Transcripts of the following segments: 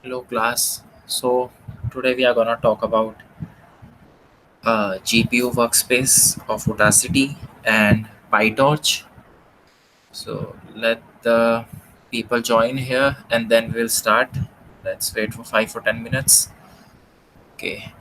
Hello, class. So, today we are gonna talk about GPU workspace of Udacity and Pytorch. So, let the people join here and then we'll start. Let's wait for 5 or 10 minutes. Okay.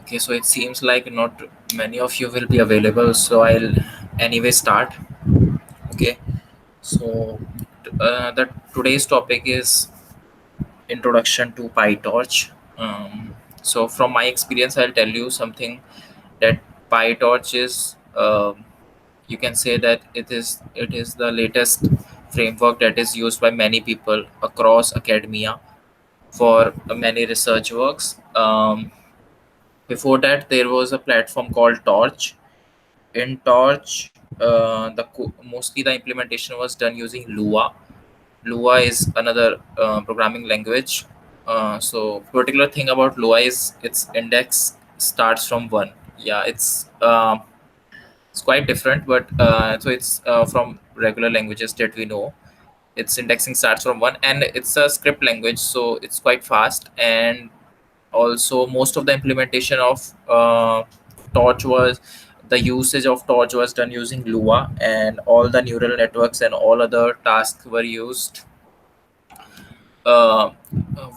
Okay. So, it seems like not many of you will be available. So, I'll anyway start. Okay. So, the today's topic is introduction to PyTorch. So, from my experience, I'll tell you something that PyTorch is. You can say that it is the latest framework that is used by many people across academia for many research works. Before that, there was a platform called Torch. In Torch, mostly the implementation was done using Lua. Lua is another programming language. So particular thing about Lua is its index starts from one. Yeah, it's quite different, but so it's from regular languages that we know. Its indexing starts from one, and it's a script language, so it's quite fast. And also, most of the implementation of Torch was the usage of Torch was done using Lua, and all the neural networks and all other tasks uh,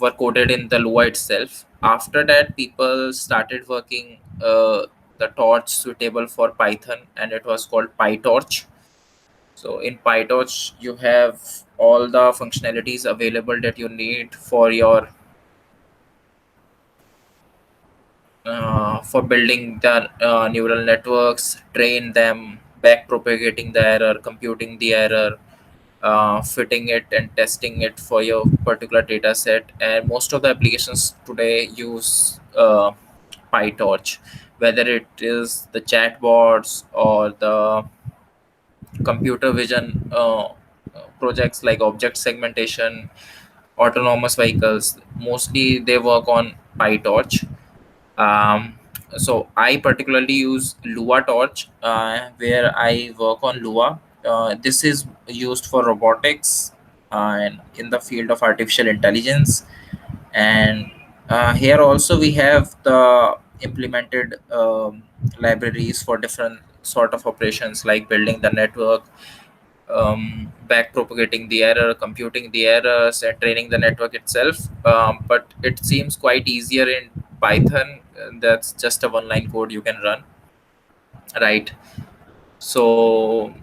were coded in the Lua itself. After that, people started working the torch suitable for Python, and it was called Pytorch. So in Pytorch, you have all the functionalities available that you need for building the neural networks, train them, back propagating the error, computing the error, fitting it and testing it for your particular data set. And most of the applications today use PyTorch, whether it is the chatbots or the computer vision projects like object segmentation, autonomous vehicles. Mostly they work on PyTorch. um, so I particularly use Lua Torch, where I work on Lua. This is used for robotics and in the field of artificial intelligence. And here also we have the implemented libraries for different sort of operations like building the network, back propagating the error, computing the errors, and training the network itself. But it seems quite easier in Python. That's just a one line code you can run, right? So,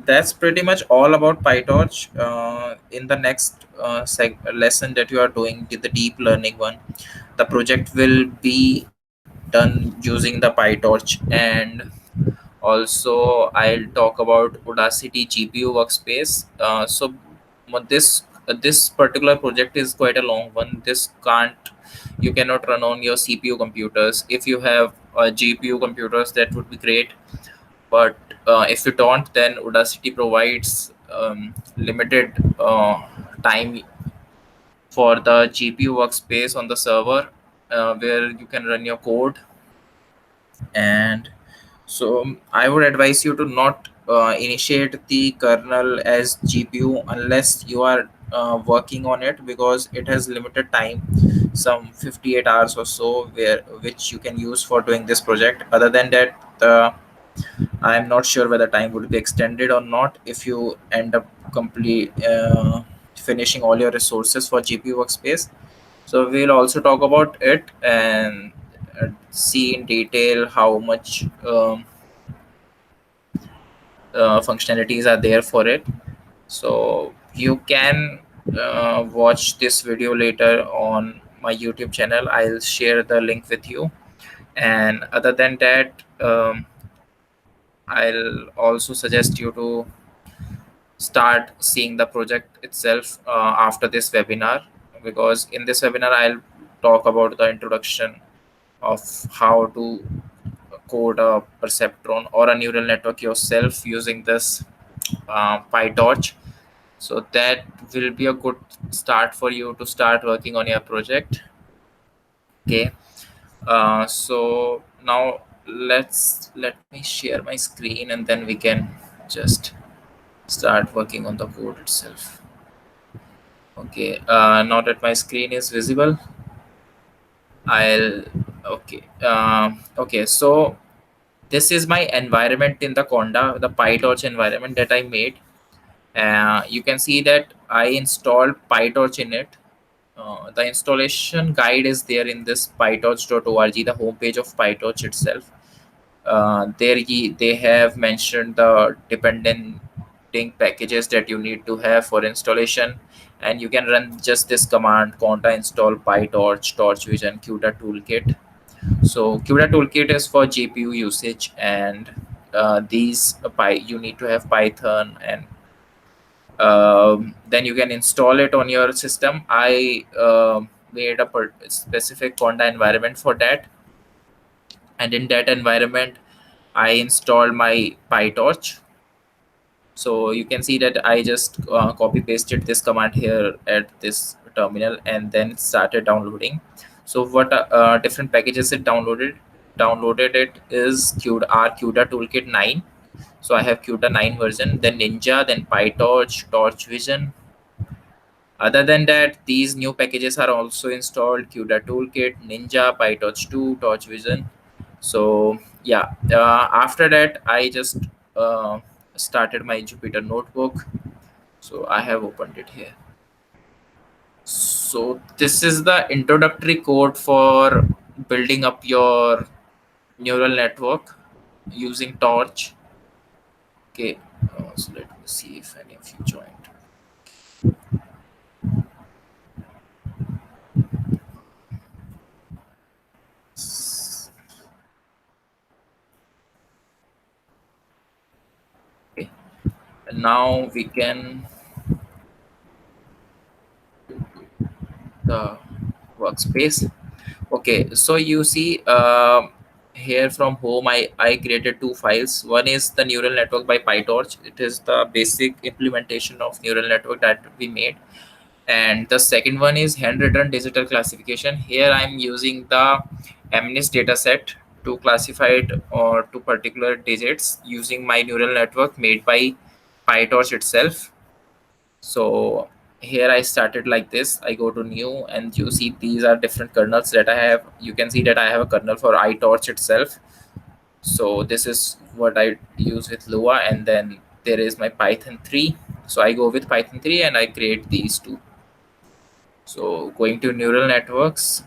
that's pretty much all about PyTorch. In the next lesson that you are doing, the deep learning one, the project will be done using the PyTorch. And also, I'll talk about Udacity GPU workspace. This particular project is quite a long one. You cannot run on your CPU computers. If you have GPU computers, that would be great. But if you don't, then Udacity provides limited time for the GPU workspace on the server, where you can run your code. And so I would advise you to not initiate the kernel as GPU unless you are working on it, because it has limited time, some 58 hours or so, where which you can use for doing this project. Other than that, I'm not sure whether time would be extended or not if you end up complete finishing all your resources for GPU workspace. So we'll also talk about it and see in detail how much functionalities are there for it. So you can watch this video later on my YouTube channel. I'll share the link with you. And other than that, I'll also suggest you to start seeing the project itself after this webinar, because in this webinar I'll talk about the introduction of how to code a perceptron or a neural network yourself using this PyTorch. So that will be a good start for you to start working on your project. Okay. So now let me share my screen, and then we can just start working on the code itself. Okay. Now that my screen is visible, I'll okay. Okay. So this is my environment in the Conda, the PyTorch environment that I made. You can see that I installed PyTorch in it. The installation guide is there in this pytorch.org, the homepage of PyTorch itself. They have mentioned the dependenting packages that you need to have for installation, and you can run just this command: conda install pytorch torch vision CUDA toolkit. So CUDA toolkit is for GPU usage, and you need to have Python, and then you can install it on your system. I made a specific conda environment for that, and in that environment I installed my PyTorch. So you can see that I just copy pasted this command here at this terminal, and then it started downloading. So what different packages it downloaded it is CUDA toolkit 9. So I have CUDA 9 version, then Ninja, then PyTorch, Torch Vision. Other than that, these new packages are also installed: CUDA toolkit, Ninja, PyTorch 2, Torch Vision. So yeah, after that I just uh, started my Jupyter notebook. So I have opened it here. So this is the introductory code for building up your neural network using Torch. Okay, so let me see if any of you joined. Okay, and now we can the workspace. Okay, so you see here from home, I created two files. One is the neural network by Pytorch. It is the basic implementation of neural network that we made. And the second one is handwritten digital classification. Here I'm using the MNIST dataset to classify it or to particular digits using my neural network made by Pytorch itself. So here I started like this. I go to new, and you see these are different kernels that I have. You can see that I have a kernel for iTorch itself. So this is what I use with Lua, and then there is my Python 3. So I go with Python 3 and I create these two. So going to neural networks.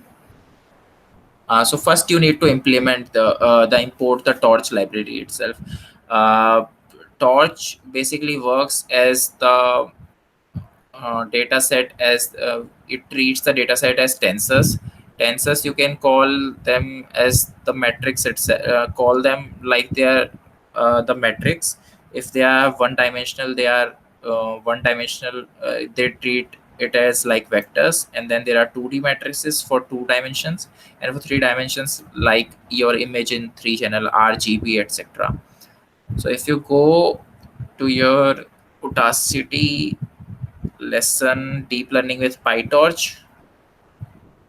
So first you need to implement the import the Torch library itself. Uh, Torch basically works as the data set as it treats the data set as tensors. You can call them as the metrics itself, call them like they are the metrics. If they are one dimensional, they are one dimensional. They treat it as like vectors, and then there are 2D matrices for 2 dimensions, and for 3 dimensions like your image in 3 channel RGB, etc. So if you go to your Udacity lesson deep learning with PyTorch,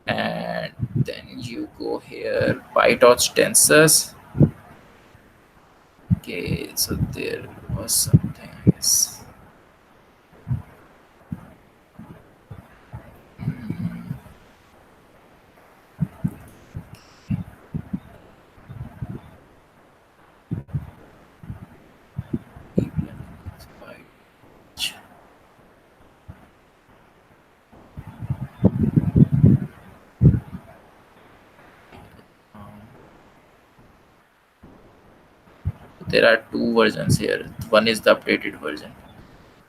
and then you go here PyTorch tensors. Okay, so there was something, I guess. Mm, deep learning with PyTorch. Um, there are two versions here. One is the updated version.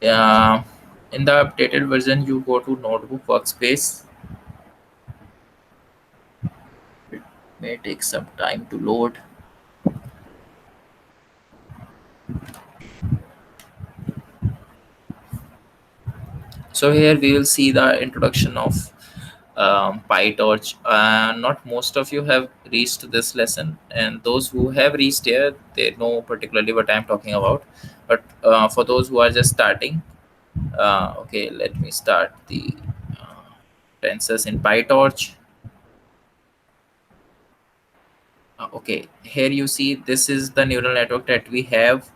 Yeah, in the updated version, you go to Notebook Workspace. It may take some time to load. So here we will see the introduction of PyTorch. Not most of you have reached this lesson, and those who have reached here, they know particularly what I'm talking about. But for those who are just starting, Okay, let me start the uh, tensors in Pytorch. Okay, here you see this is the neural network that we have.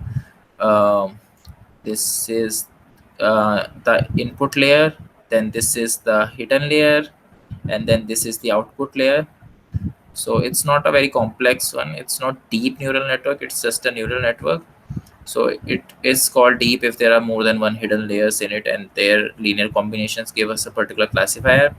Um, this is the input layer, then this is the hidden layer, and then this is the output layer. So it's not a very complex one. It's not deep neural network. It's just a neural network. So it is called deep if there are more than one hidden layers in it, and their linear combinations give us a particular classifier.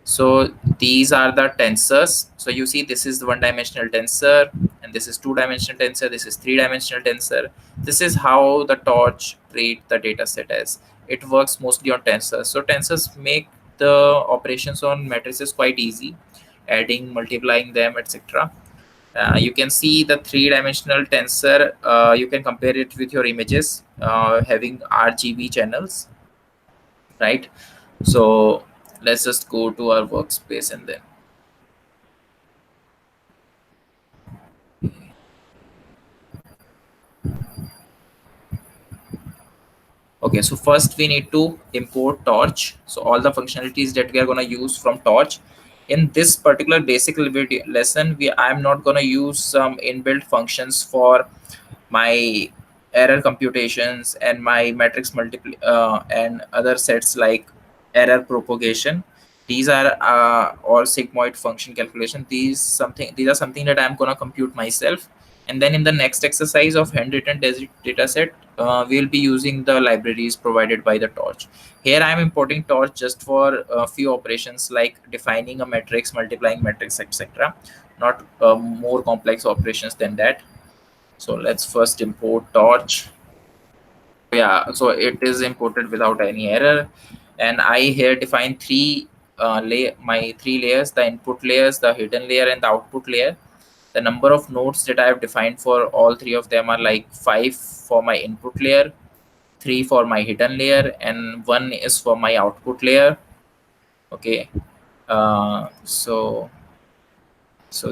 So these are the tensors. So you see this is the one dimensional tensor, and this is two dimensional tensor, this is three dimensional tensor. This is how the torch treat the data set as. It works mostly on tensors. So tensors make the operations on matrices quite easy, adding, multiplying them, etc. You can see the three-dimensional tensor. You can compare it with your images having RGB channels, right? So let's just go to our workspace and then. Okay, so first we need to import Torch. So all the functionalities that we are going to use from Torch. In this particular basic lesson, I'm not going to use some inbuilt functions for my error computations and my matrix multiply and other sets like error propagation. These are all sigmoid function calculation. These are something that I'm going to compute myself, and then in the next exercise of handwritten data set, we'll be using the libraries provided by the Torch. Here I'm importing Torch just for a few operations like defining a matrix, multiplying matrix, etc. Not more complex operations than that. So let's first import Torch. Yeah, so it is imported without any error. And I here define my three layers: the input layers, the hidden layer, and the output layer. The number of nodes that I have defined for all three of them are like 5 for my input layer, 3 for my hidden layer, and 1 is for my output layer. Okay. So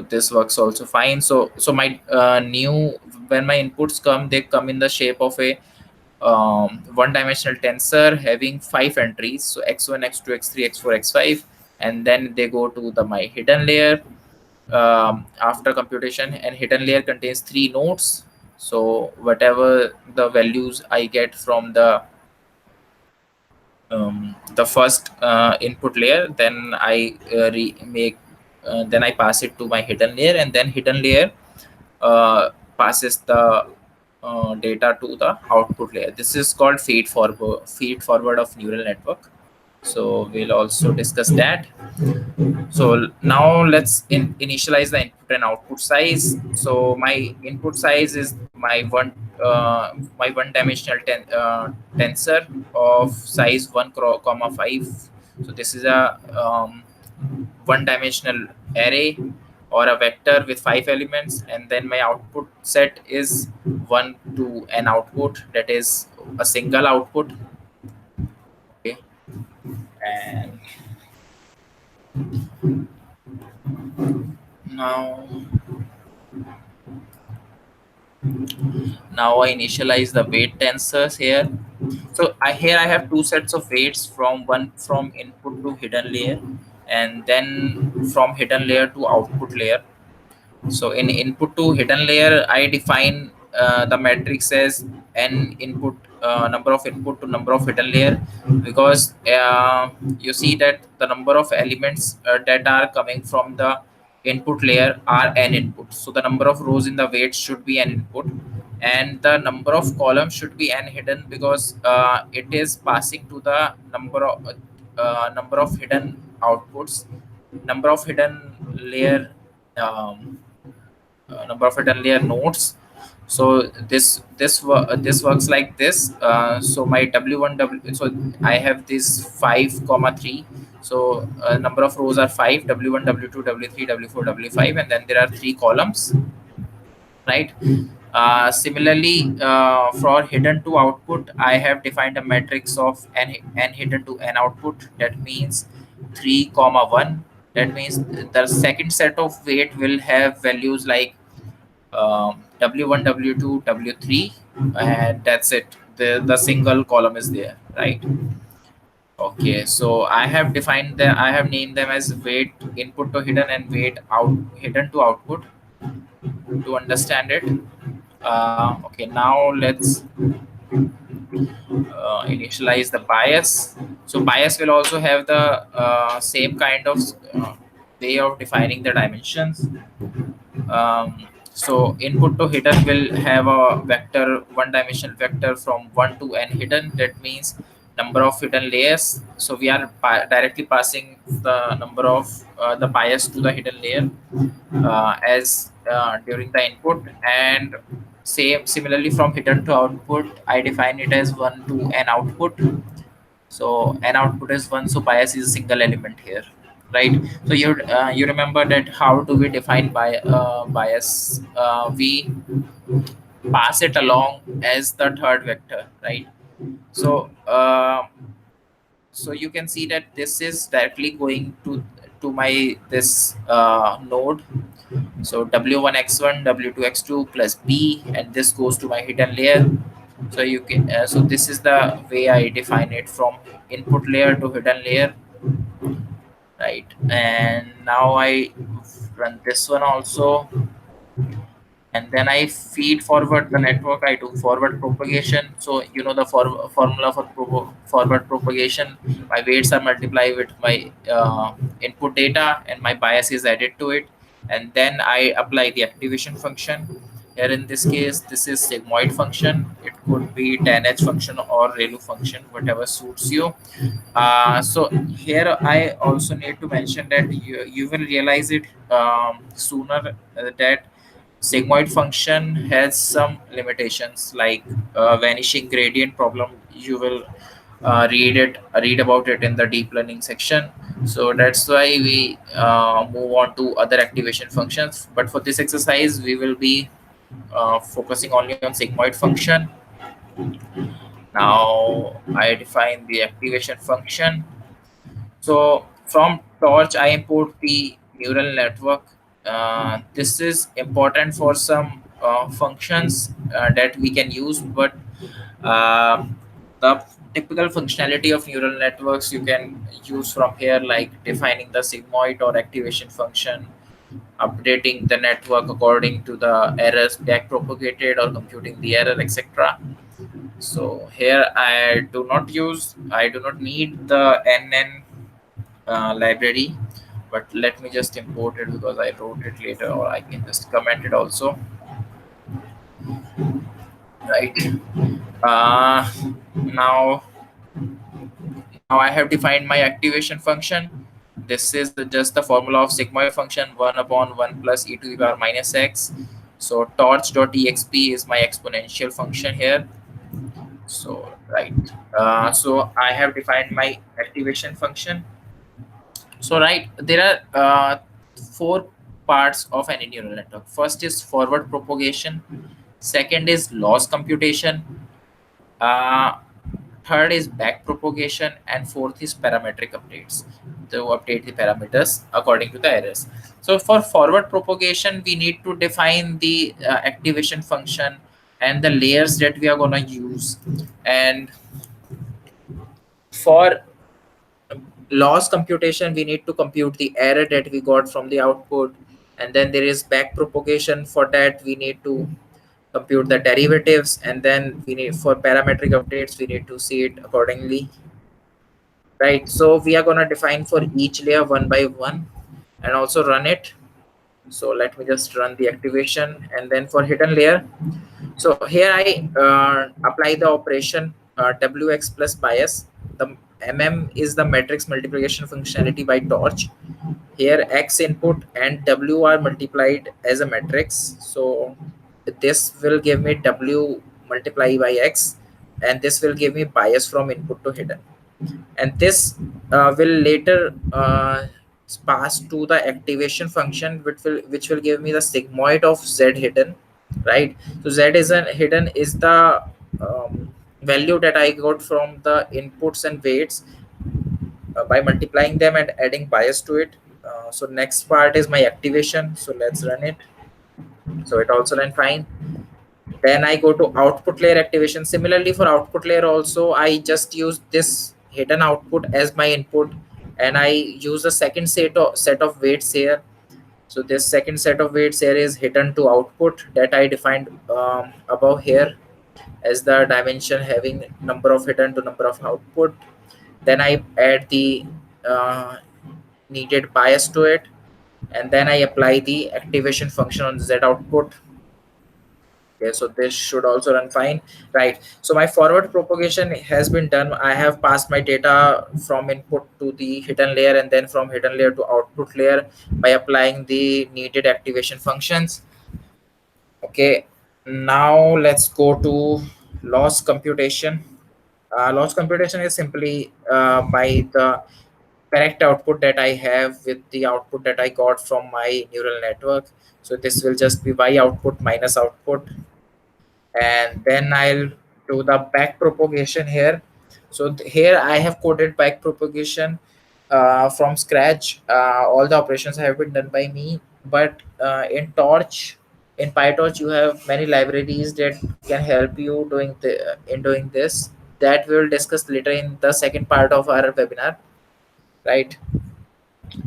this works also fine. So my new when my inputs come, they come in the shape of a one-dimensional tensor having 5 entries. So x1, x2, x3, x4, x5, and then they go to the my hidden layer after computation. And hidden layer contains 3 nodes. So whatever the values I get from the first input layer, then I then I pass it to my hidden layer, and then hidden layer passes the data to the output layer. This is called feed forward of neural network. So we'll also discuss that. So now let's initialize the input and output size. So my input size is my one dimensional tensor of size 1 comma 5. So this is a one dimensional array or a vector with 5 elements, and then my output set is 1 to an output, that is a single output. Okay. And now now I initialize the weight tensors here. So here I have two sets of weights, from input to hidden layer, and then from hidden layer to output layer. So in input to hidden layer, I define the matrix as n input, number of input to number of hidden layer, because you see that the number of elements that are coming from the input layer are n input. So the number of rows in the weight should be n input, and the number of columns should be n hidden, because it is passing to the number of hidden outputs, number of hidden layer. Number of hidden layer nodes. So this works like this. So my w1 w so I have this 5 comma 3. So number of rows are 5: w1, w2, w3, w4, w5, and then there are 3 columns, right? Similarly, for hidden to output, I have defined a matrix of n hidden to n output. That means 3 comma 1. That means the second set of weight will have values like w1, w2, w3, and that's it. the single column is there, right? Okay, so I have defined them, I have named them as wait input to hidden and wait out hidden to output to understand it. Okay, now let's initialize the bias. So bias will also have the same kind of way of defining the dimensions. So input to hidden will have a vector, one dimensional vector from 1 to n hidden. That means number of hidden layers. So we are directly passing the number of the bias to the hidden layer as during the input, and similarly from hidden to output I define it as 1 to n output. So n output is 1, so bias is a single element here, right? So you remember that how do we define bias? We pass it along as the third vector, right? So so you can see that this is directly going to my this node. So w1 x1 w2 x2 plus b, and this goes to my hidden layer. So you can so this is the way I define it, from input layer to hidden layer, right? And now I run this one also, and then I feed forward the network. I do forward propagation. So you know the formula for forward propagation. My weights are multiplied with my input data, and my bias is added to it, and then I apply the activation function. Here in this case, this is sigmoid function. It could be tan h function or ReLU function, whatever suits you. So here I also need to mention that you will realize it sooner that sigmoid function has some limitations, like vanishing gradient problem. You will read about it in the deep learning section. So that's why we move on to other activation functions, but for this exercise we will be focusing only on sigmoid function. Now I define the activation function. So from Torch, I import the neural network. This is important for some functions that we can use, but uh, the typical functionality of neural networks you can use from here, like defining the sigmoid or activation function, updating the network according to the errors back propagated, or computing the error, etc. So here I do not need the NN library, but let me just import it because I wrote it later, or I can just comment it also, right? uh, now now I have defined my activation function. This is just the formula of sigmoid function, 1 upon 1 plus e to the power minus x. So torch.exp is my exponential function here. So right, so I have defined my activation function. So right, there are four parts of any neural network. First is forward propagation, second is loss computation, uh, third is back propagation, and fourth is parametric updates, to update the parameters according to the errors. So for forward propagation, we need to define the activation function and the layers that we are going to use. And for loss computation, we need to compute the error that we got from the output, and then there is back propagation. For that we need to compute the derivatives, and then we need, for parametric updates, we need to see it accordingly, right? So we are going to define for each layer one by one and also run it. So let me just run the activation. And then for hidden layer, so here I apply the operation wx plus bias. The is the matrix multiplication functionality by Torch. Here x input and w are multiplied as a matrix. So this will give me w multiply by x, and this will give me bias from input to hidden. And this will later pass to the activation function, which will give me the sigmoid of z hidden, right? So z is a hidden is the value that I got from the inputs and weights by multiplying them and adding bias to it. So next part is my activation. So let's run it. So it also ran fine. Then I go to output layer activation. Similarly, for output layer also, I just use this hidden output as my input, and I use the second set of weights here. So this second set of weights here is hidden to output that I defined above here as the dimension having number of hidden to number of output. Then I add the uh, needed bias to it, and then I apply the activation function on z output. Okay, so this should also run fine, right? So my forward propagation has been done. I have passed my data from input to the hidden layer, and then from hidden layer to output layer by applying the needed activation functions. Okay, now let's go to loss computation. Loss computation is simply by the correct output that I have with the output that I got from my neural network. So this will just be y output minus output, and then I'll do the back propagation here. So here I have coded back propagation from scratch. All the operations have been done by me, but in Pytorch, you have many libraries that can help you in doing this. That we will discuss later in the second part of our webinar, right?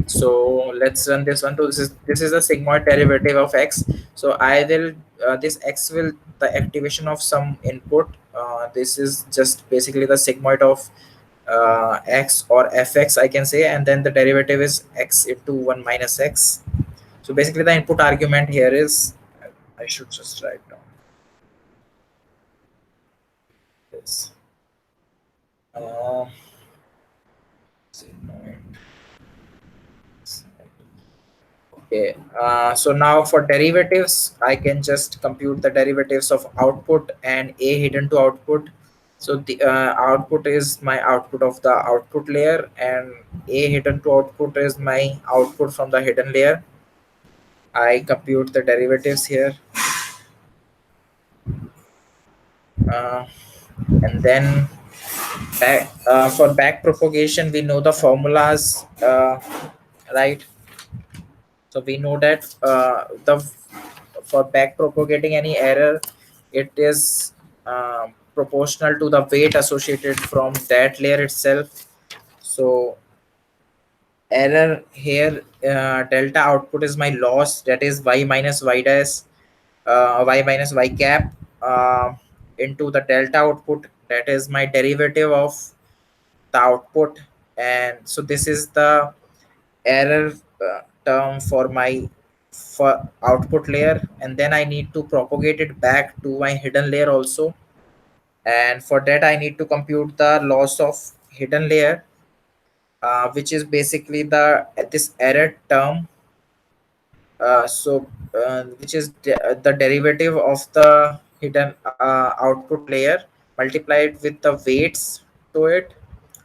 So let's run this one. This is a sigmoid derivative of x. So I will this x will the activation of some input. This is just basically the sigmoid of x or fx, I can say, and then the derivative is x into 1 minus x. So basically the input argument here is, I should just write down this. uh, sigmoid. Okay, so now for derivatives, I can just compute the derivatives of output and a hidden to output. So the output is my output of the output layer, and a hidden to output is my output from the hidden layer. I compute the derivatives here, uh, and then for back propagation, we know the formulas, right? So we know that the for back propagating any error, it is proportional to the weight associated from that layer itself. So error here, delta output is my loss, that is y minus y dash, y minus y cap, into the delta output, that is my derivative of the output. And so this is the error term for my for output layer, and then I need to propagate it back to my hidden layer also. And for that I need to compute the loss of hidden layer, which is basically this error term, which is the derivative of the hidden output layer multiplied with the weights to it.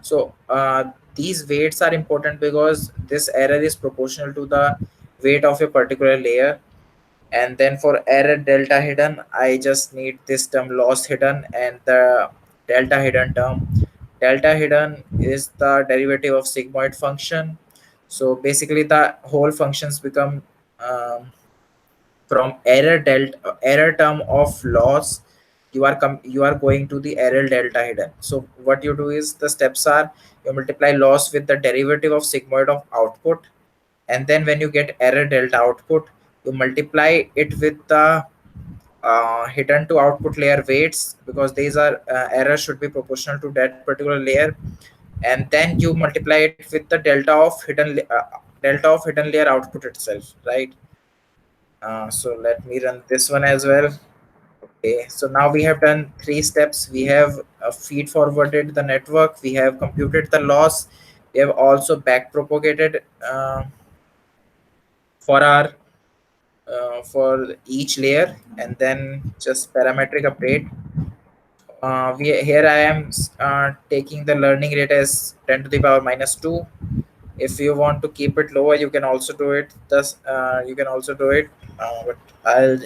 So these weights are important because this error is proportional to the weight of a particular layer. And then for error delta hidden, I just need this term loss hidden and the delta hidden term. Delta hidden is the derivative of sigmoid function. So basically the whole functions become, um, from error term of loss, you are going to the error delta hidden. So what you do is, the steps are, you multiply loss with the derivative of sigmoid of output, and then when you get error delta output, you multiply it with the hidden to output layer weights, because these are errors should be proportional to that particular layer. And then you multiply it with the delta of hidden layer output itself, right? So let me run this one as well. Okay, so now we have done three steps. We have feed forwarded the network, we have computed the loss, we have also back propagated for our for each layer, and then just parametric update. We here I am taking the learning rate as 10 to the power minus 2. If you want to keep it lower, you can also do it. Thus you can also do it, but I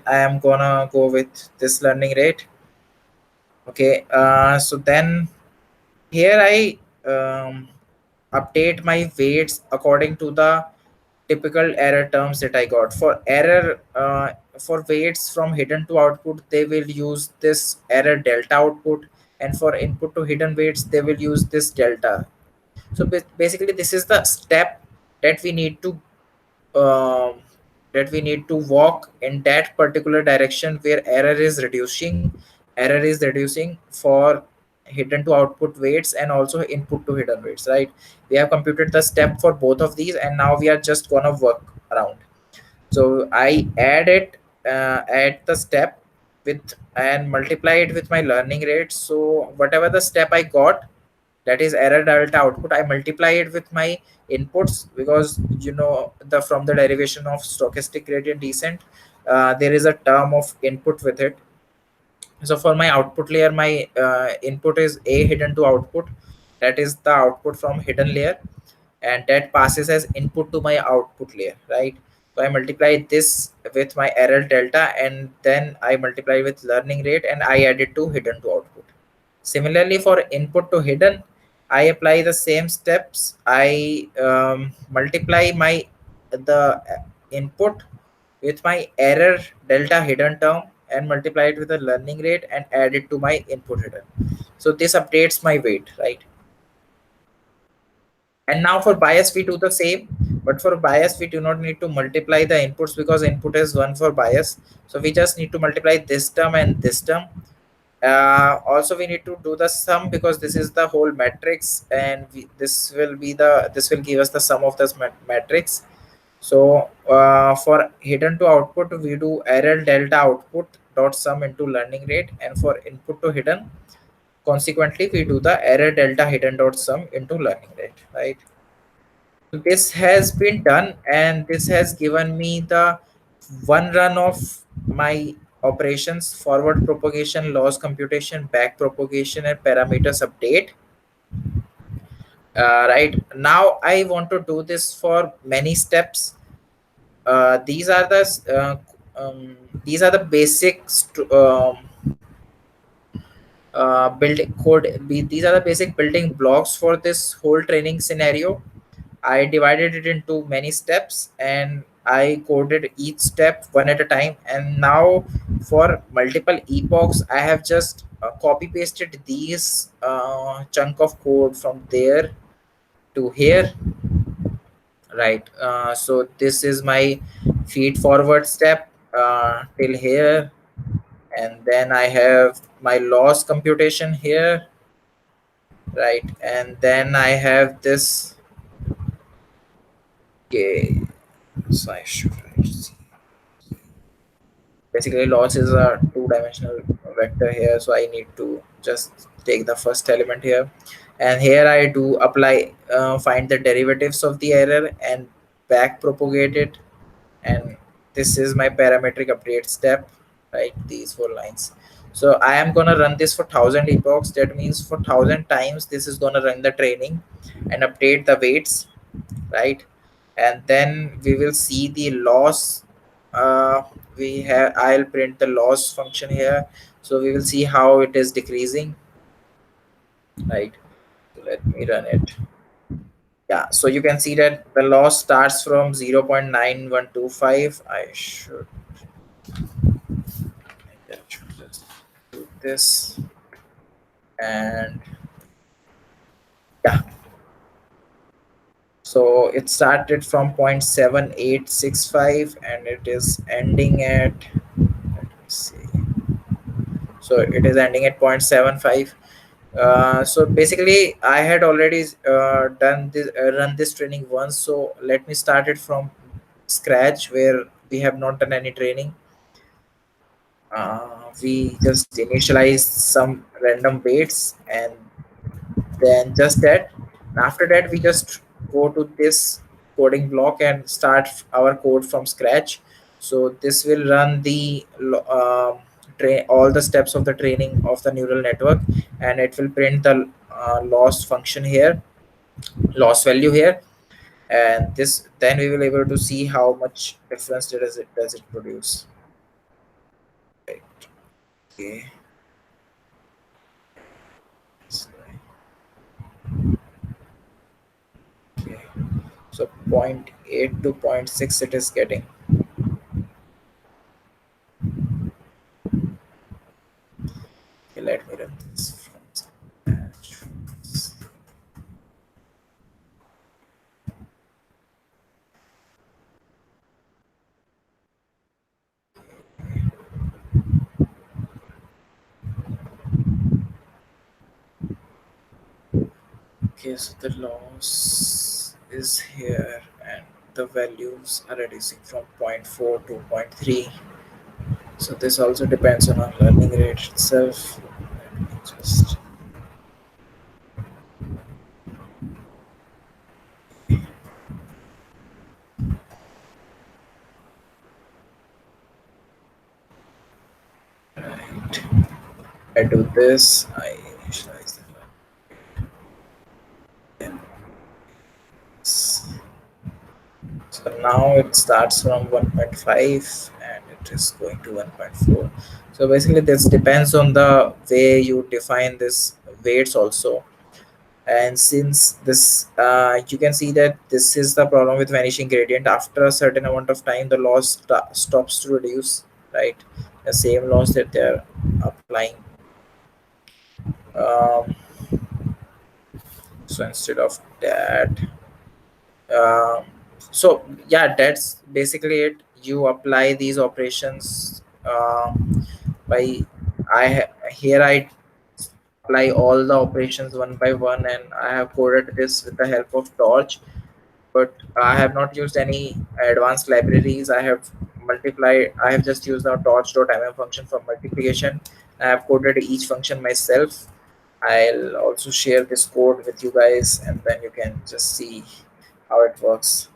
am gonna go with this learning rate. Okay, so then here I update my weights according to the typical error terms that I got. For error for weights from hidden to output, they will use this error delta output, and for input to hidden weights, they will use this delta. So basically, this is the step that we need to um, walk in that particular direction where error is reducing for hidden to output weights and also input to hidden weights, right? We have computed the step for both of these, and now we are just gonna work around. So I add the step with and multiply it with my learning rate. So whatever the step I got, that is error delta output, I multiply it with my inputs, because the from the derivation of stochastic gradient descent, there is a term of input with it. So for my output layer, my input is a hidden to output, that is the output from hidden layer, and that passes as input to my output layer, right? So I multiply this with my error delta, and then I multiply with learning rate, and I add it to hidden to output. Similarly, for input to hidden, I apply the same steps. I multiply my the input with my error delta hidden term, and multiply it with the learning rate and add it to my input hidden. So this updates my weight, right? And now for bias, we do the same, but for bias, we do not need to multiply the inputs because input is one for bias. So we just need to multiply this term and this term. Also, we need to do the sum because this is the whole matrix, and this will give us the sum of this matrix. So for hidden to output, we do error delta output dot sum into learning rate, and for input to hidden, consequently, we do the error delta hidden dot sum into learning rate, right? So this has been done, and this has given me the one run of my operations: forward propagation, loss computation, back propagation, and parameters update. Right now, I want to do this for many steps. These are the these are the basic these are the basic building blocks for this whole training scenario. I divided it into many steps, and I coded each step one at a time. And now for multiple epochs, I have just copy pasted these chunk of code from there to here, right? So this is my feed forward step till here, and then I have my loss computation here, right? And then I have this. Okay, so I should write. Basically, loss is a two-dimensional vector here, so I need to just take the first element here, and here I do apply find the derivatives of the error and back propagate it, and this is my parametric update step, right? These four lines. So I am gonna run this for 1,000 epochs. That means for 1,000 times this is gonna run the training and update the weights, right? And then we will see the loss. uh, I'll print the loss function here, so we will see how it is decreasing, right? So let me run it. Yeah, so you can see that the loss starts from 0.9125. I should just do this, and yeah, so it started from 0.7865 and it is ending at, let me see, so it is ending at 0.75. So basically I had already run this training once, so let me start it from scratch where we have not done any training. We just initialize some random weights, and then just that, and after that we just go to this coding block and start our code from scratch. So this will run the train all the steps of the training of the neural network, and it will print the loss function here, loss value here, and this then we will able to see how much difference does it produce, right? Okay. Okay. So point 0.8 to point 0.6 it is getting. let me run this from scratch. Okay, so the loss is here and the values are reducing from zero point 0.4 to zero point 0.3. So this also depends on our learning rate itself. Let me just right. I do this, I initialize the learning. So now it starts from 1.5 and it is going to 1.4. So basically this depends on the way you define this weights also. And since this you can see that this is the problem with vanishing gradient, after a certain amount of time the loss stops to reduce, right? The same loss that they're applying. um, so instead of that, um, so yeah, that's basically it. You apply these operations by here I apply all the operations one by one, and I have coded this with the help of Torch. But I have not used any advanced libraries. I have just used the torch.mm function for multiplication. I have coded each function myself. I'll also share this code with you guys, and then you can just see how it works.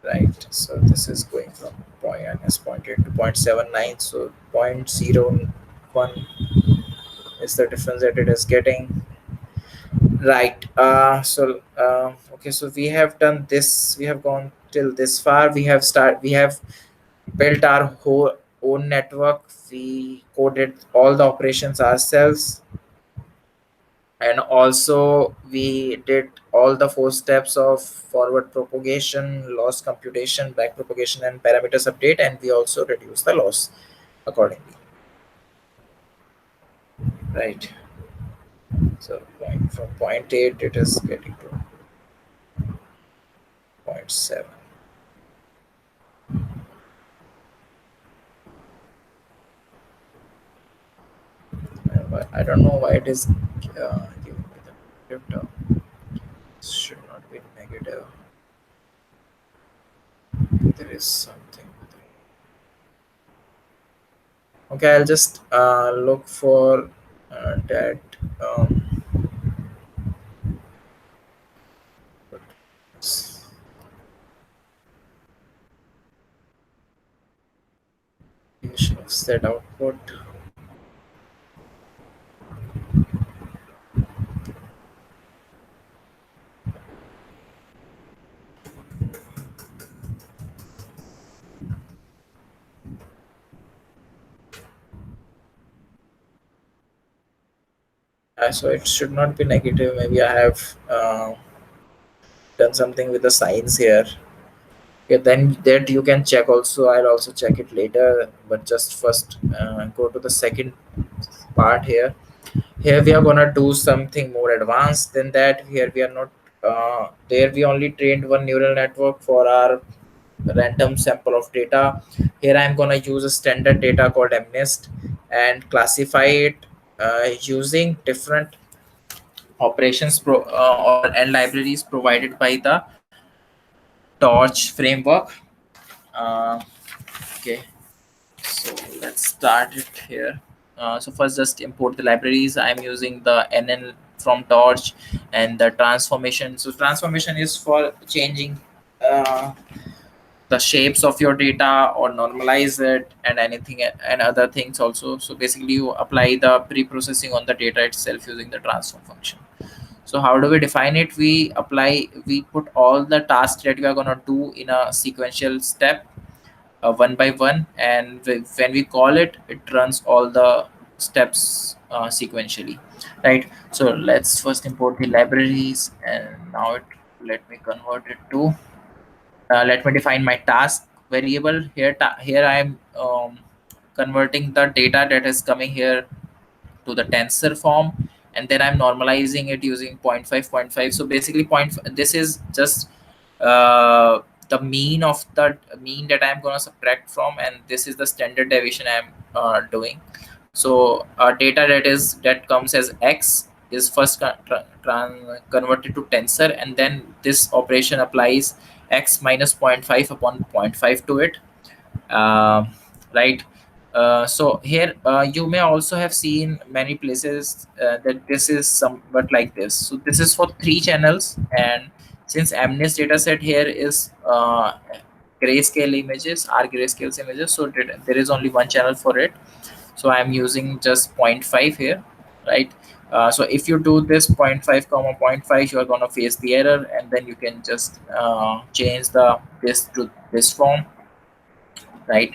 Right. So this is going from point minus 0.8 to 0.79. So zero point 0.01 is the difference that it is getting. Right. Okay. So we have done this. We have gone till this far. We have built our whole own network. We coded all the operations ourselves, and also we did all the four steps of forward propagation, loss computation, back propagation, and parameters update. And we also reduce the loss accordingly. Right. So from point 8, it is getting to point 0.7. I don't know why it is giving me the negative term. It should not be negative. There is something with it. Okay, I'll just look for that. Um, Definition of set output. So it should not be negative. Maybe I have done something with the signs here. Okay, then that you can check also. I'll also check it later. But just first go to the second part here. Here we are gonna do something more advanced than that. Here we are not. There we only trained one neural network for our random sample of data. Here I'm gonna use a standard data called MNIST and classify it using different or and libraries provided by the Torch framework. Uh, okay, so let's start it here. So first, just import the libraries. I'm using the NN from Torch and the transformation. So transformation is for changing uh, the shapes of your data or normalize it and anything and other things also. So basically, you apply the pre-processing on the data itself using the transform function. So how do we define it? We put all the tasks that we are going to do in a sequential step, one by one, and when we call it, it runs all the steps sequentially, right? So let's first import the libraries, and now let me convert it to let me define my task variable here. Here I am converting the data that is coming here to the tensor form, and then I'm normalizing it using 0.5. So basically this is just the mean that I'm going to subtract from, and this is the standard deviation I'm doing. So data that comes as x is first converted to tensor, and then this operation applies x minus 0.5 upon 0.5 to it. uh, right. So here you may also have seen many places that this is somewhat like this. So this is for 3 channels, and since MNIST dataset here is grayscale images, are grayscale images, so there is only one channel for it. So I'm using just zero point 0.5 here, right? So if you do this 0.5 comma zero point 0.5, you are going to face the error, and then you can just change this to this form, right?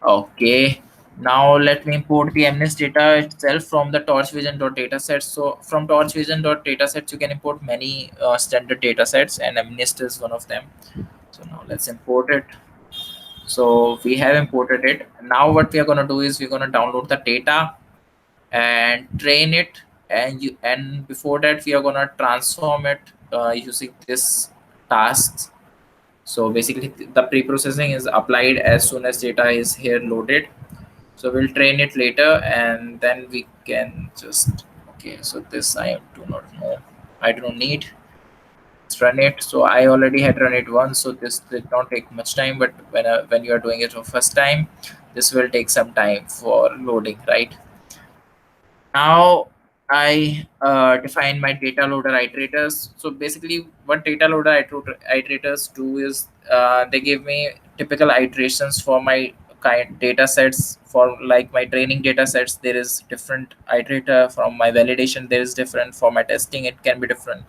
Okay. Now let me import the MNIST data itself from the torchvision.datasets. So from torchvision.datasets, you can import many standard datasets, and MNIST is one of them. So now let's import it. So we have imported it. Now what we are going to do is we're going to download the data and train it, and before that we are going to transform it using this tasks. So basically the pre-processing is applied as soon as data is here loaded. So we'll train it later, and then we can just, okay, so this I do not know, I don't need. Let's run it. So I already had run it once, so this did not take much time, but when you are doing it for first time, this will take some time for loading, right? Now I define my data loader iterators. So basically what data loader iterators do is they give me typical iterations for my kind data sets. For like my training data sets, there is different iterator. From my validation, there is different. For my testing, it can be different.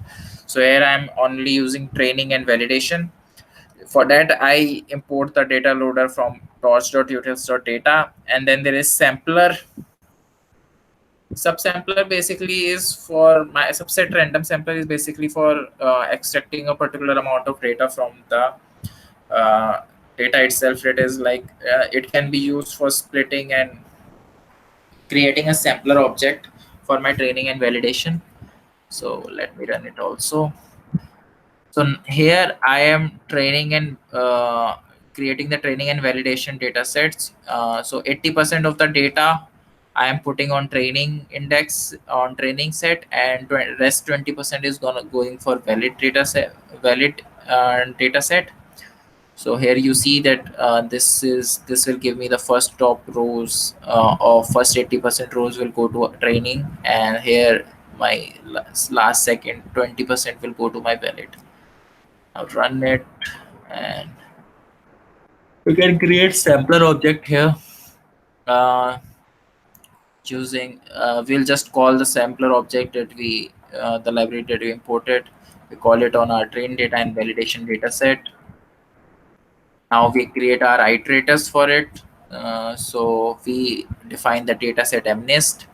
So here I'm only using training and validation. For that, I import the data loader from torch.utils.data, and then there is sampler. Subsampler basically is for my subset. Random sampler is basically for extracting a particular amount of data from the uh, data itself. It is like it can be used for splitting and creating a sampler object for my training and validation. So let me run it also. So here I am training and creating the training and validation data sets. So 80% of the data I am putting on training index on training set, and rest 20% is going for valid data set. Valid data set. So here you see that this will give me the first top rows of first 80% rows will go to training, and here my last second 20% will go to my valid. Now run it, and we can create sampler object here. Uh, Choosing we'll just call the sampler object that we the library that we imported. We call it on our train data and validation data set. Now we create our iterators for it. So we define the data set MNIST.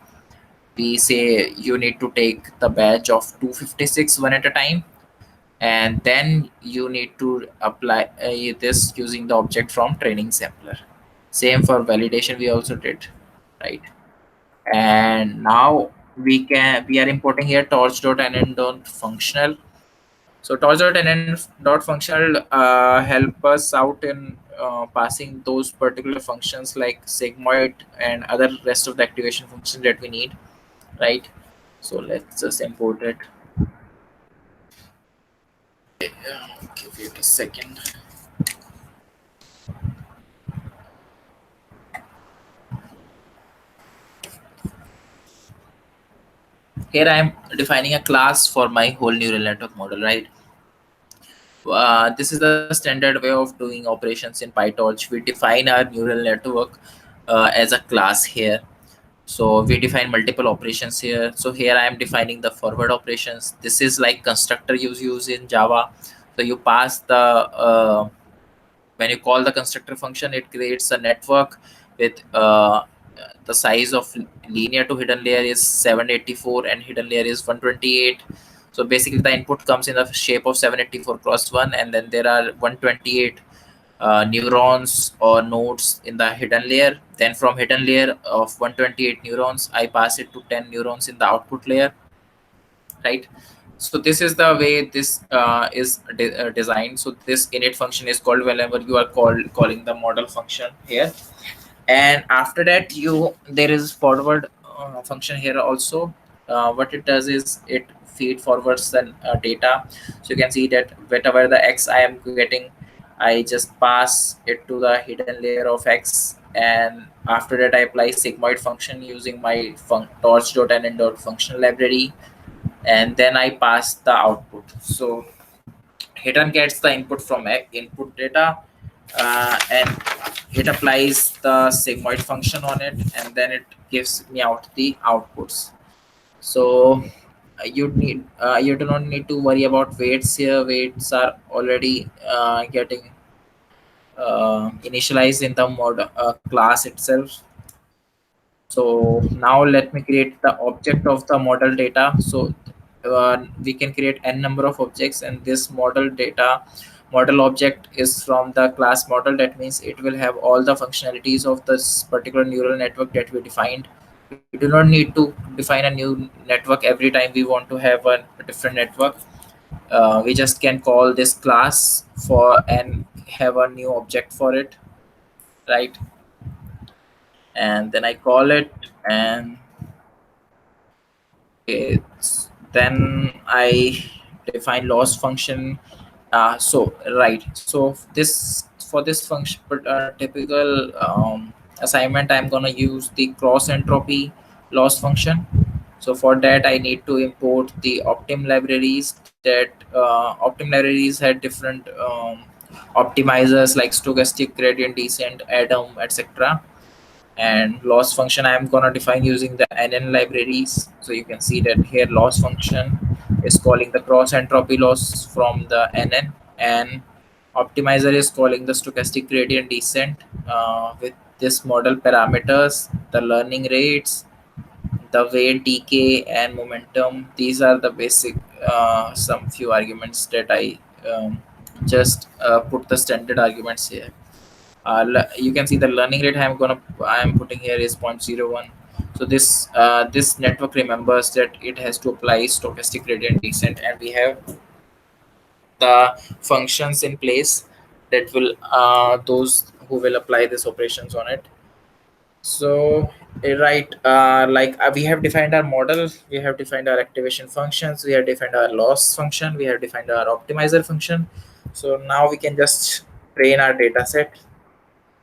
We say you need to take the batch of 256 one at a time, and then you need to apply this using the object from training sampler. Same for validation we also did, right? And now we are importing here torch.nn.functional. So torch.nn.functional help us out in passing those particular functions like sigmoid and other rest of the activation functions that we need, right? So let's just import it. Okay, wait a second. Here I am defining a class for my whole neural network model, right? This is the standard way of doing operations in Pytorch. We define our neural network as a class here. So we define multiple operations here. So here I am defining the forward operations. This is like constructor you use in Java. So you pass the when you call the constructor function, it creates a network with the size of linear to hidden layer is 784 and hidden layer is 128. So basically the input comes in the shape of 784 cross 1, and then there are 128 neurons or nodes in the hidden layer. Then from hidden layer of 128 neurons, I pass it to 10 neurons in the output layer, right? So this is the way this is designed. So this init function is called whenever you are calling the model function here. And after that, there is forward function here also. What it does is it feed forwards the data. So you can see that whatever the x I am getting, I just pass it to the hidden layer of x, and after that I apply sigmoid function using my torch.nn.function library, and then I pass the output. So hidden gets the input from input data, and it applies the sigmoid function on it, and then it gives me out the outputs. So you do not need to worry about weights here. Weights are already getting initialized in the class itself. So now let me create the object of the model data. So we can create n number of objects, and this model object is from the class model. That means it will have all the functionalities of this particular neural network that we defined. We do not need to define a new network every time we want to have a different network. We just can call this class for and have a new object for it, right? And then I call it, and then I define loss function. So right, so this for this function, but typical assignment, I'm gonna use the cross entropy loss function. So for that, I need to import the optim libraries. That optim libraries had different optimizers like stochastic gradient descent, atom, etc. And loss function I am gonna define using the NN libraries. So you can see that here loss function is calling the cross entropy loss from the NN, and optimizer is calling the stochastic gradient descent with this model parameters, the learning rates, the weight, decay, and momentum. These are the basic some few arguments that I just put the standard arguments here. You can see the learning rate I'm putting here is 0.01. So this network remembers that it has to apply stochastic gradient descent, and we have the functions in place that will those who will apply these operations on it. So right, we have defined our model, we have defined our activation functions, we have defined our loss function, we have defined our optimizer function. So now we can just train our data set.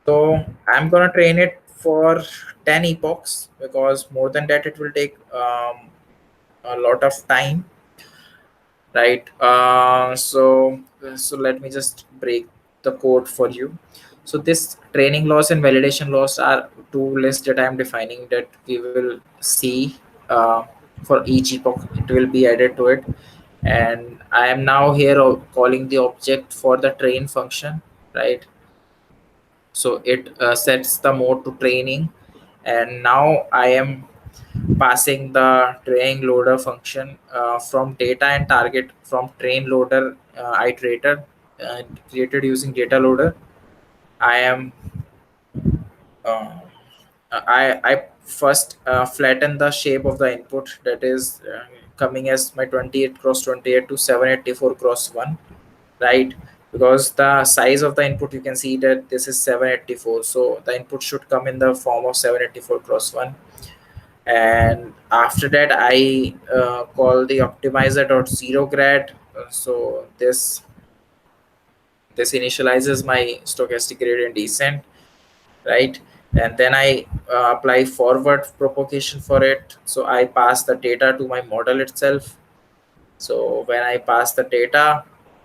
So I'm gonna train it for 10 epochs, because more than that it will take a lot of time, right? So let me just break the code for you. So this training loss and validation loss are two lists that I'm defining that we will see for each epoch. It will be added to it, and I am now here calling the object for the train function, right? So it sets the mode to training, and now I am passing the training loader function from data and target from train loader iterator created using data loader. I am uh, I first flatten the shape of the input, that is coming as my 28 cross 28 to 784 cross 1, right? Because the size of the input, you can see that this is 784, so the input should come in the form of 784 cross 1. And after that I call the optimizer dot zero grad. So this initializes my stochastic gradient descent, right? And then I apply forward propagation for it. So I pass the data to my model itself. So when I pass the data,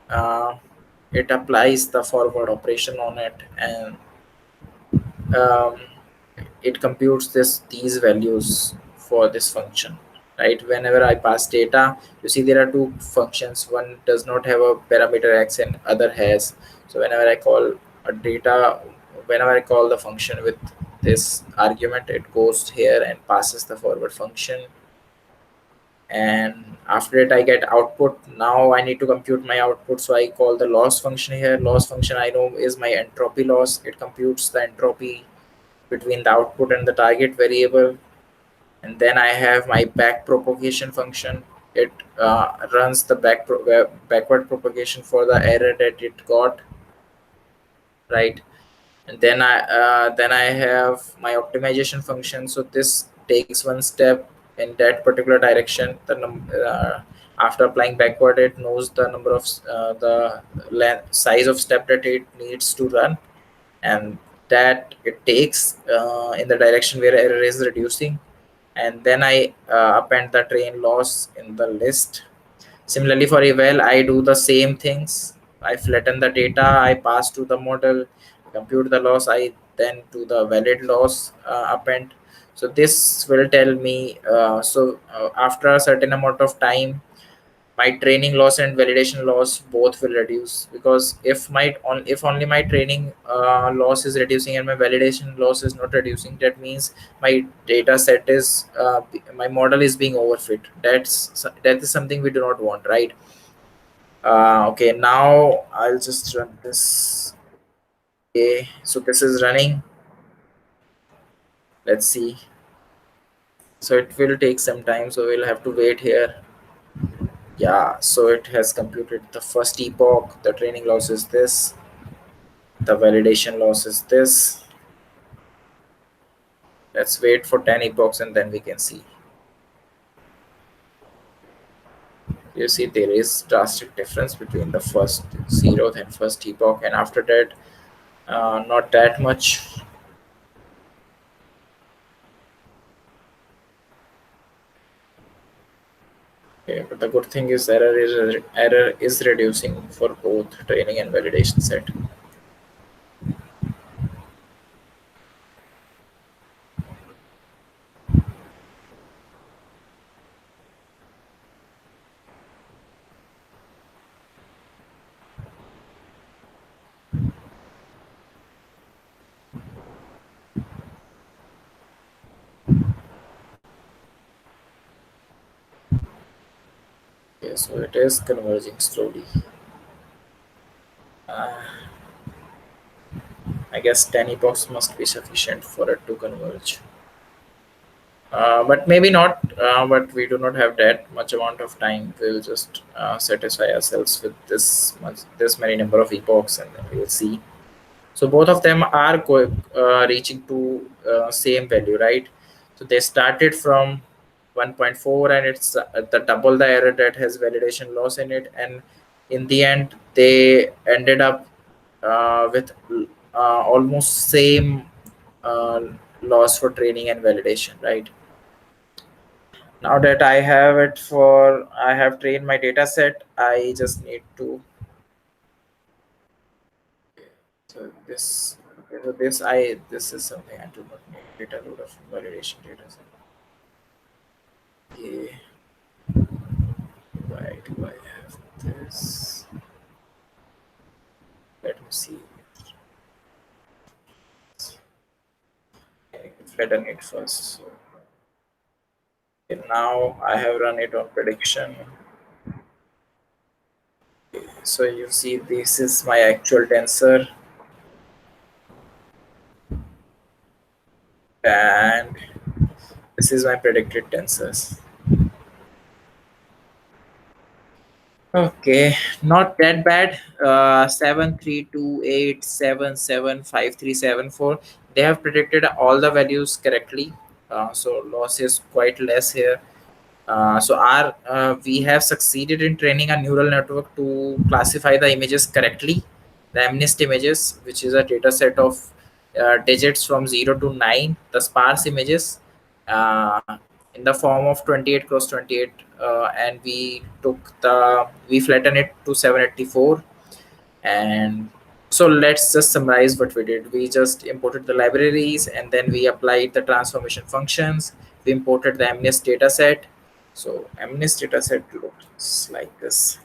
uh, it applies the forward operation on it, and um, it computes these values for this function, right? Whenever I pass data, you see there are two functions. One does not have a parameter x and other has. So whenever I call a data, whenever I call the function with this argument, it goes here and passes the forward function. and after it I get output. Now I need to compute my output, so I call the loss function here. Loss function I know is my entropy loss. It computes the entropy between the output and the target variable. And then I have my back propagation function. It runs the backward propagation for the error that it got, right? And then I have my optimization function. So this takes one step in that particular direction. After applying backward, it knows the number of the size of step that it needs to run, and that it takes in the direction where error is reducing. And then I append the train loss in the list. Similarly, for eval, I do the same things. I flatten the data, I pass to the model, compute the loss, I then do the valid loss append. So this will tell me, after a certain amount of time, my training loss and validation loss both will reduce, because if only my training loss is reducing and my validation loss is not reducing, that means my data set is my model is being overfit. That is something we do not want, right? Okay, now I'll just run this. Okay, so this is running. Let's see. So it will take some time, so we'll have to wait here. Yeah, so it has computed the first epoch. The training loss is this, the validation loss is this. Let's wait for 10 epochs and then we can see. You see there is drastic difference between the first 0th and first epoch, and after that not that much. Okay, but the good thing is error is reducing for both training and validation set. Okay, so it is converging slowly. uh, I guess 10 epochs must be sufficient for it to converge. But maybe not. But we do not have that much amount of time. We'll just satisfy ourselves with this many number of epochs, and then we will see. So both of them are reaching to same value, right? So they started from 1.4, and it's the double the error that has validation loss in it, and in the end they ended up with almost same uh, loss for training and validation, right? Now that I have trained my data set, I just need to. So this is something I do not need. Data load of validation data set. Okay, why do I have this? Let me see. I can flatten it first. So okay, now I have run it on prediction. So you see, this is my actual tensor, and this is my predicted tensors. Okay, not that bad. 732877537 They have predicted all the values correctly. So loss is quite less here. We have succeeded in training a neural network to classify the images correctly. The MNIST images, which is a data set of digits from 0 to 9, the sparse images, uh, in the form of 28 cross 28, and we flatten it to 784. And so let's just summarize what we did. We just imported the libraries, and then we applied the transformation functions. We imported the MNIST data set. So MNIST data set looks like this.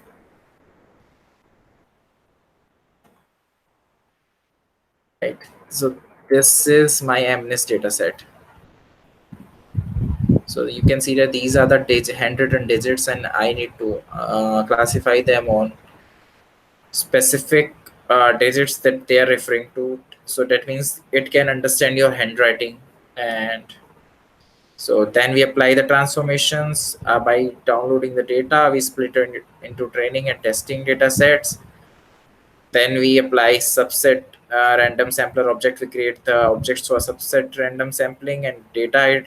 Right. So this is my MNIST data set. So you can see that these are the handwritten digits, and I need to classify them on specific digits that they are referring to. So that means it can understand your handwriting. And so then we apply the transformations by downloading the data. We split it into training and testing data sets. Then we apply subset random sampler object. We create the objects for subset random sampling and data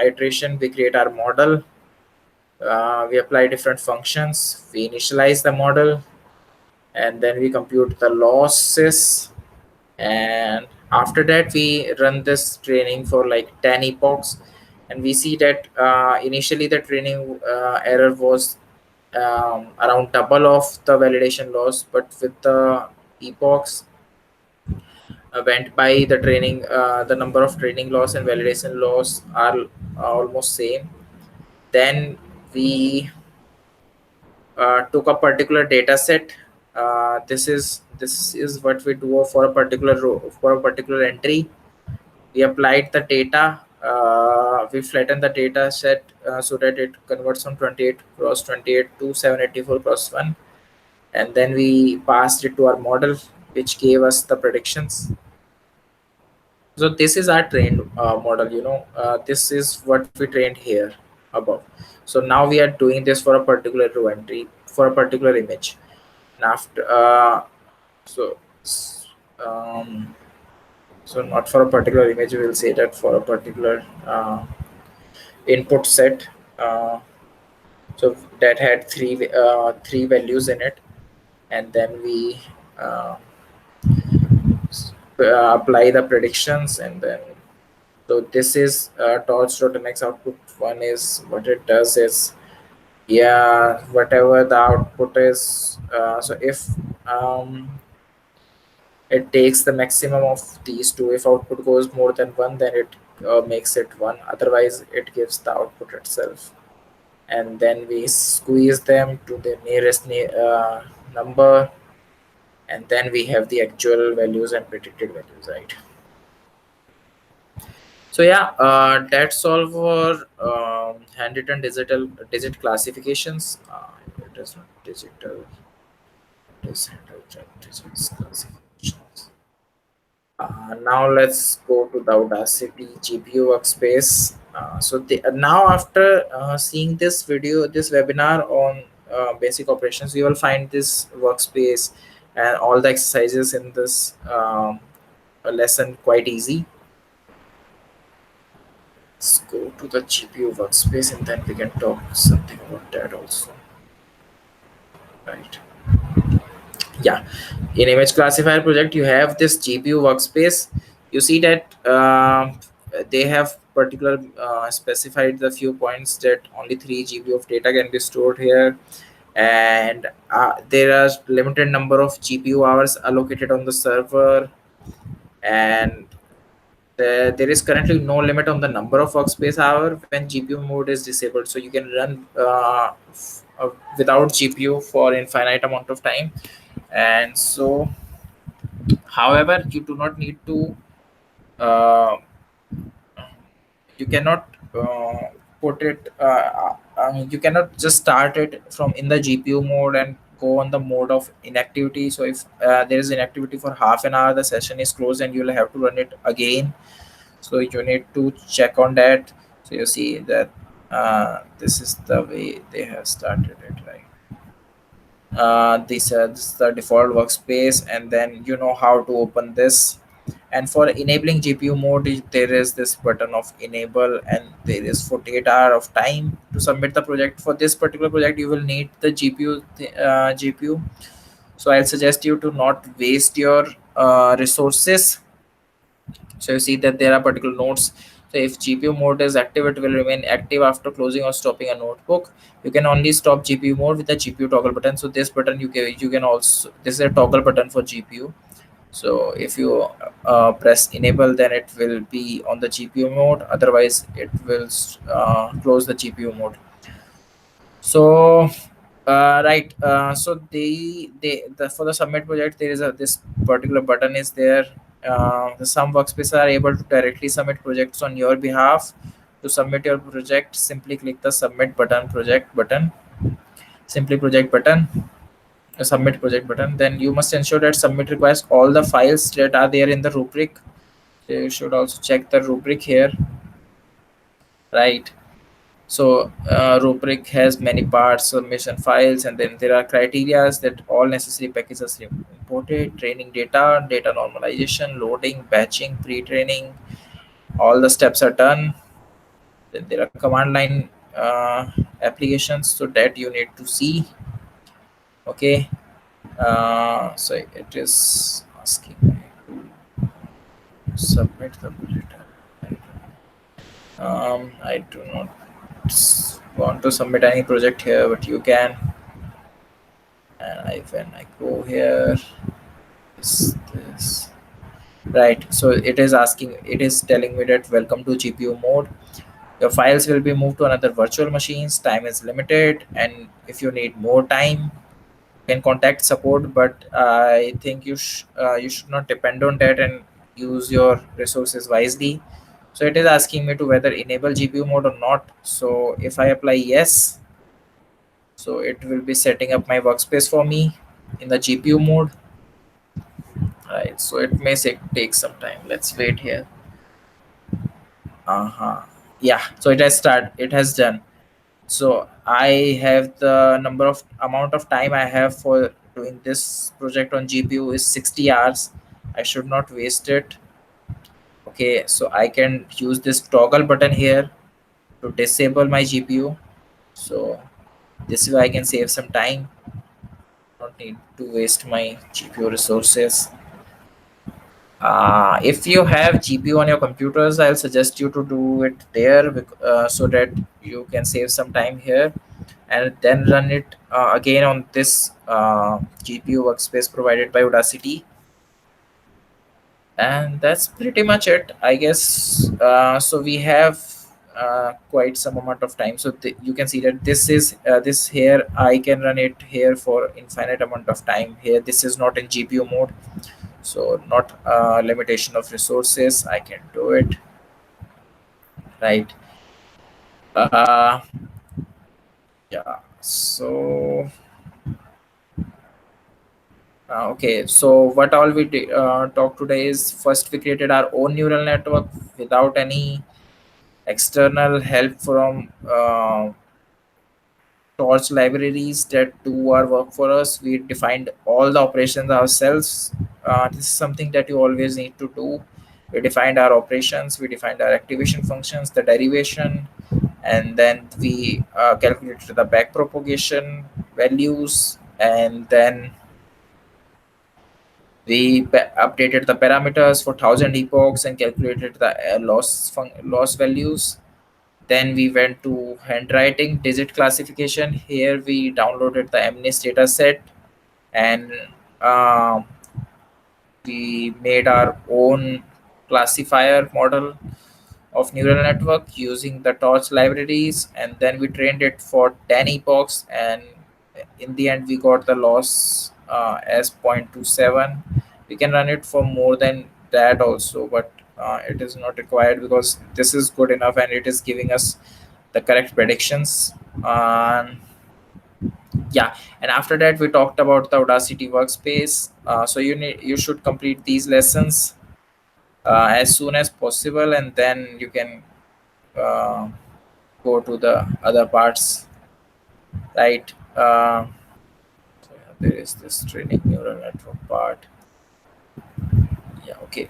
iteration. We create our model. We apply different functions. We initialize the model, and then we compute the losses. And after that, we run this training for like 10 epochs, and we see that initially the training error was around double of the validation loss, but with the epochs went by, the training the number of training loss and validation loss are almost same. Then we took a particular data set. This is what we do for a particular row, for a particular entry. We applied the data. We flattened the data set so that it converts from 28 cross 28 to 784 cross 1, and then we passed it to our model, which gave us the predictions. So this is our trained model. This is what we trained here above. So now we are doing this for a particular row entry, for a particular image. And after so um, so not for a particular image, we will say that for a particular input set. So that had three values in it, and then we uh, apply the predictions. And then so this is torch.nx output one. Is what it does is, yeah, whatever the output is, so if it takes the maximum of these two. If output goes more than one, then it makes it one, otherwise it gives the output itself. And then we squeeze them to the nearest number, and then we have the actual values and predicted values, right? So yeah, that's all for handwritten digit classifications. It is not digital, it is handwritten digits classifications. Now let's go to the Udacity GPU workspace. Now after seeing this video, this webinar on basic operations, you will find this workspace and all the exercises in this lesson quite easy. Let's go to the GPU workspace, and then we can talk something about that also. Right. Yeah. In image classifier project, you have this GPU workspace. You see that they have particular specified the few points that only 3 GB of data can be stored here, and there are limited number of GPU hours allocated on the server, and there is currently no limit on the number of workspace hour when GPU mode is disabled. So you can run without GPU for infinite amount of time. And so, however, you do not need to uh, you cannot put it you cannot just start it from in the GPU mode and go on the mode of inactivity. So if there is inactivity for half an hour, the session is closed and you'll have to run it again. So you need to check on that. So you see that this is the way they have started it, right? This is the default workspace, and then you know how to open this. And for enabling GPU mode, there is this button of enable, and there is 48 hour of time to submit the project. For this particular project, you will need the GPU. So I'll suggest you to not waste your resources. So you see that there are particular nodes. So if GPU mode is active, it will remain active after closing or stopping a notebook. You can only stop GPU mode with the GPU toggle button. So this button you can also, this is a toggle button for GPU. So if you press enable, then it will be on the GPU mode. Otherwise, it will close the GPU mode. So right, so the for the submit project, there is a this particular button is there. Some workspaces are able to directly submit projects on your behalf. To submit your project, simply click the submit button, project button, simply project button, submit project button. Then you must ensure that submit requires all the files that are there in the rubric. So you should also check the rubric here, right? So rubric has many parts, submission files, and then there are criterias that all necessary packages are imported, training data, data normalization, loading, batching, pre-training, all the steps are done. Then there are command line applications, so that you need to see. Okay, so it is asking me to submit the data. I do not want to submit any project here, but you can. And when I go here, this right. So it is asking, it is telling me that welcome to GPU mode. Your files will be moved to another virtual machines. Time is limited, and if you need more time, you can contact support. But I think you should not depend on that and use your resources wisely. So it is asking me to whether enable GPU mode or not. So if I apply yes, so it will be setting up my workspace for me in the GPU mode. Right. So it may take some time. Let's wait here. Uh-huh. Yeah. So it has started. It has done. So I have the number of amount of time I have for doing this project on GPU is 60 hours. I should not waste it. Okay. So I can use this toggle button here to disable my GPU. So this way I can save some time. Don't need to waste my GPU resources. If you have GPU on your computers, I'll suggest you to do it there so that you can save some time here, and then run it again on this GPU workspace provided by Udacity. And that's pretty much it, I guess. So we have quite some amount of time. So you can see that this is this here. I can run it here for infinite amount of time. Here, this is not in GPU mode, so not limitation of resources. I can do it, right? uh yeah. So okay, so what all we talk today is, first we created our own neural network without any external help from torch libraries that do our work for us. We defined all the operations ourselves. This is something that you always need to do. We defined our operations, we defined our activation functions, the derivation, and then we calculated the back propagation values, and then we updated the parameters for 1000 epochs and calculated the loss values. Then we went to handwriting digit classification. Here we downloaded the MNIST data set, and uh, we made our own classifier model of neural network using the torch libraries, and then we trained it for 10 epochs, and in the end we got the loss as 0.27. We can run it for more than that also, but it is not required because this is good enough and it is giving us the correct predictions. Yeah, and after that we talked about the Audacity workspace. So you should complete these lessons as soon as possible, and then you can uh, go to the other parts, right? So yeah, there is this training neural network part. Yeah, okay.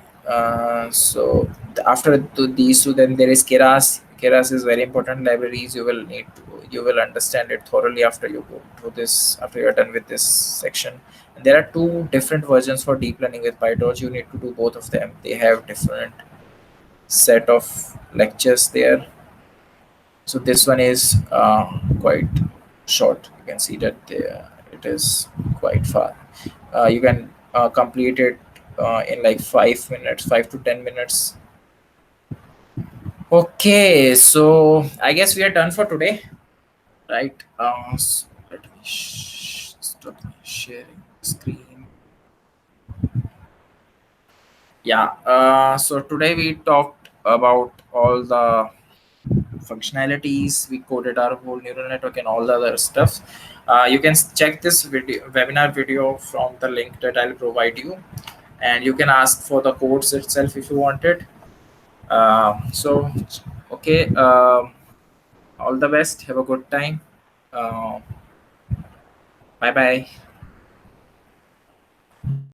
So after these two, then there is Keras. Keras is very important libraries. You will understand it thoroughly after you go through this, after you're done with this section. And there are two different versions for deep learning with Pytorch. You need to do both of them. They have different set of lectures there. So this one is quite short. You can see that it is quite far. You can complete it in like 5 minutes, 5 to 10 minutes. Okay, so I guess we are done for today, right? So let me stop sharing screen. Yeah. So today we talked about all the functionalities. We coded our whole neural network and all the other stuff. You can check this video webinar video from the link that I'll provide you, and you can ask for the codes itself if you want it. So okay, all the best, have a good time. uh, Bye bye.